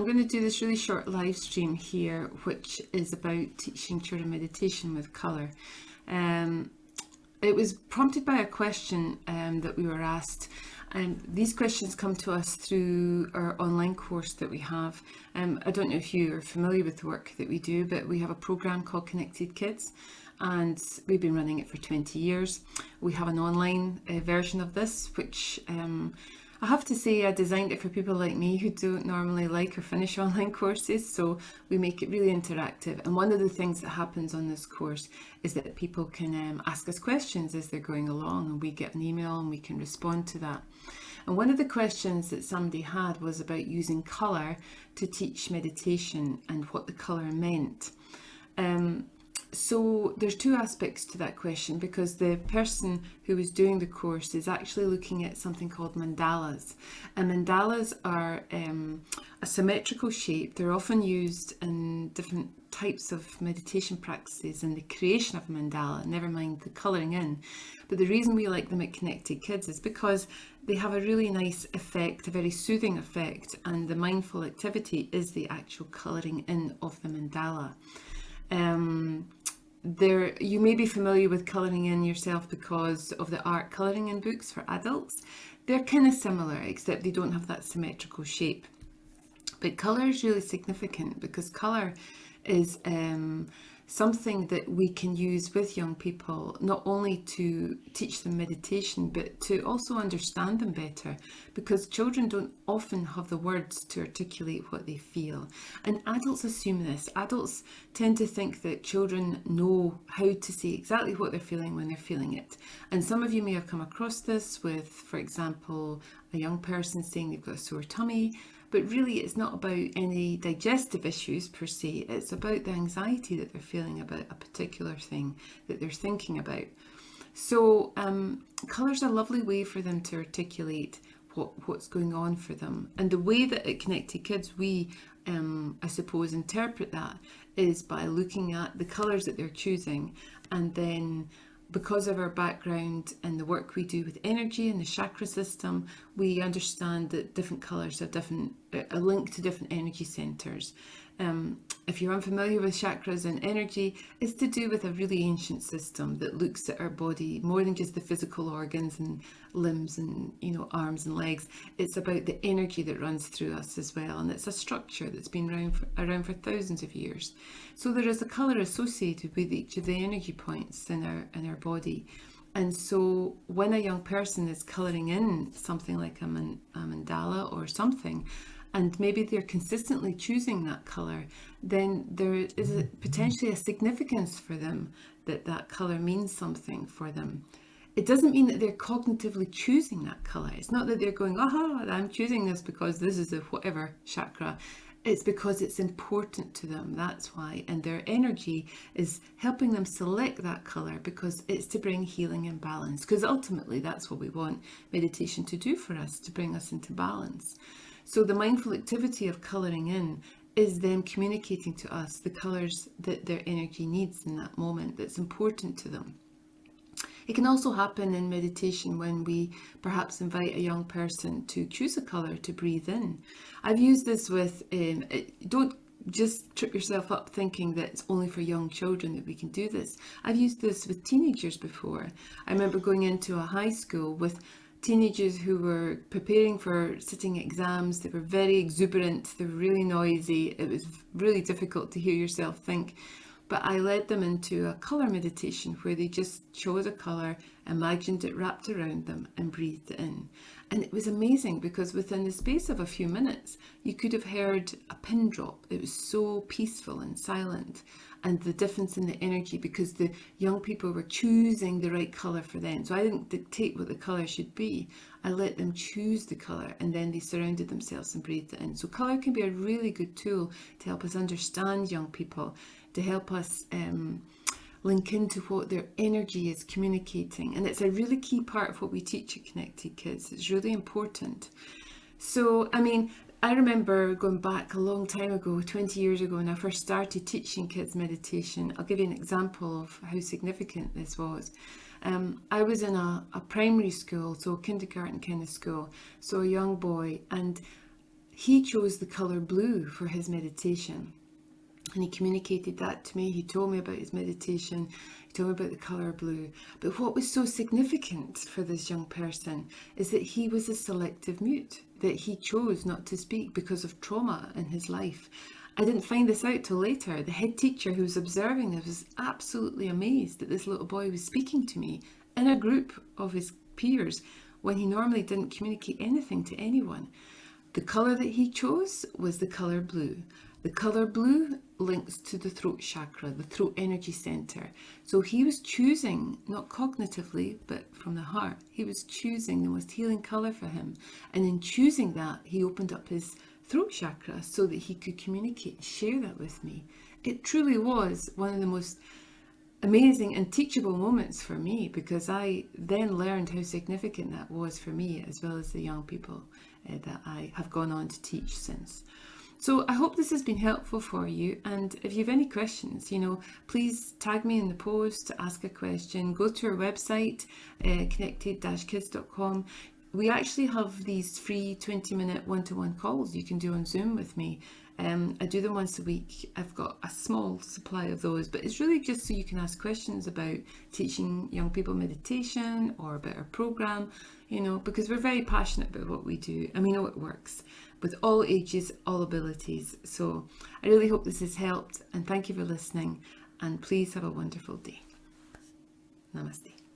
going to do this really short live stream here, which is about teaching children meditation with colour. It was prompted by a question that we were asked. These questions come to us through our online course that we have. I don't know if you are familiar with the work that we do, but we have a program called Connected Kids, and we've been running it for 20 years. We have an online version of this, which I have to say I designed it for people like me who don't normally like or finish online courses, so we make it really interactive. And one of the things that happens on this course is that people can ask us questions as they're going along, and we get an email and we can respond to that. And one of the questions that somebody had was about using colour to teach meditation and what the colour meant. So there's two aspects to that question, because the person who was doing the course is actually looking at something called mandalas. And mandalas are a symmetrical shape. They're often used in different types of meditation practices and the creation of a mandala, never mind the colouring in. But the reason we like them at Connected Kids is because they have a really nice effect, a very soothing effect, and the mindful activity is the actual colouring in of the mandala. You may be familiar with colouring in yourself because of the art colouring in books for adults. They're kind of similar, except they don't have that symmetrical shape. But colour is really significant because colour is something that we can use with young people, not only to teach them meditation, but to also understand them better, because children don't often have the words to articulate what they feel. And adults assume this. Adults tend to think that children know how to say exactly what they're feeling when they're feeling it. And some of you may have come across this with, for example, a young person saying they've got a sore tummy. But really, it's not about any digestive issues per se. It's about the anxiety that they're feeling about a particular thing that they're thinking about. So colour's a lovely way for them to articulate what's going on for them. And the way that at Connected Kids we, I suppose, interpret that is by looking at the colours that they're choosing, and then because of our background and the work we do with energy and the chakra system, we understand that different colours have a link to different energy centres. If you're unfamiliar with chakras and energy, it's to do with a really ancient system that looks at our body more than just the physical organs and limbs and arms and legs. It's about the energy that runs through us as well, and it's a structure that's been around for thousands of years. So there is a colour associated with each of the energy points in our body. And so when a young person is colouring in something like a mandala or something, and maybe they're consistently choosing that colour, then there is potentially a significance for them that colour means something for them. It doesn't mean that they're cognitively choosing that colour. It's not that they're going, aha, I'm choosing this because this is a whatever chakra. It's because it's important to them, that's why. And their energy is helping them select that colour because it's to bring healing and balance. Because ultimately that's what we want meditation to do for us, to bring us into balance. So the mindful activity of colouring in is them communicating to us the colours that their energy needs in that moment that's important to them. It can also happen in meditation when we perhaps invite a young person to choose a colour to breathe in. I've used this with, don't just trip yourself up thinking that it's only for young children that we can do this. I've used this with teenagers before. I remember going into a high school with teenagers who were preparing for sitting exams. They were very exuberant, they were really noisy. It was really difficult to hear yourself think. But I led them into a colour meditation where they just chose a colour, imagined it wrapped around them and breathed it in. And it was amazing because within the space of a few minutes, you could have heard a pin drop. It was so peaceful and silent, and the difference in the energy because the young people were choosing the right colour for them. So I didn't dictate what the colour should be. I let them choose the colour, and then they surrounded themselves and breathed it in. So colour can be a really good tool to help us understand young people, to help us link into what their energy is communicating. And it's a really key part of what we teach at Connected Kids. It's really important. So, I remember going back a long time ago, 20 years ago, when I first started teaching kids meditation. I'll give you an example of how significant this was. I was in a primary school, so kindergarten kind of school, so a young boy, and he chose the colour blue for his meditation. And he communicated that to me. He told me about his meditation. He told me about the colour blue. But what was so significant for this young person is that he was a selective mute, that he chose not to speak because of trauma in his life. I didn't find this out till later. The head teacher who was observing this was absolutely amazed that this little boy was speaking to me in a group of his peers when he normally didn't communicate anything to anyone. The colour that he chose was the colour blue. The colour blue links to the throat chakra, the throat energy centre. So he was choosing, not cognitively, but from the heart, he was choosing the most healing colour for him. And in choosing that, he opened up his throat chakra so that he could communicate and share that with me. It truly was one of the most amazing and teachable moments for me, because I then learned how significant that was for me, as well as the young people that I have gone on to teach since. So I hope this has been helpful for you, and if you have any questions, please tag me in the post to ask a question. Go to our website, connected-kids.com. We actually have these free 20-minute one-to-one calls you can do on Zoom with me. I do them once a week. I've got a small supply of those, but it's really just so you can ask questions about teaching young people meditation or about our program, because we're very passionate about what we do and we know it works with all ages, all abilities. So I really hope this has helped, and thank you for listening, and please have a wonderful day. Namaste.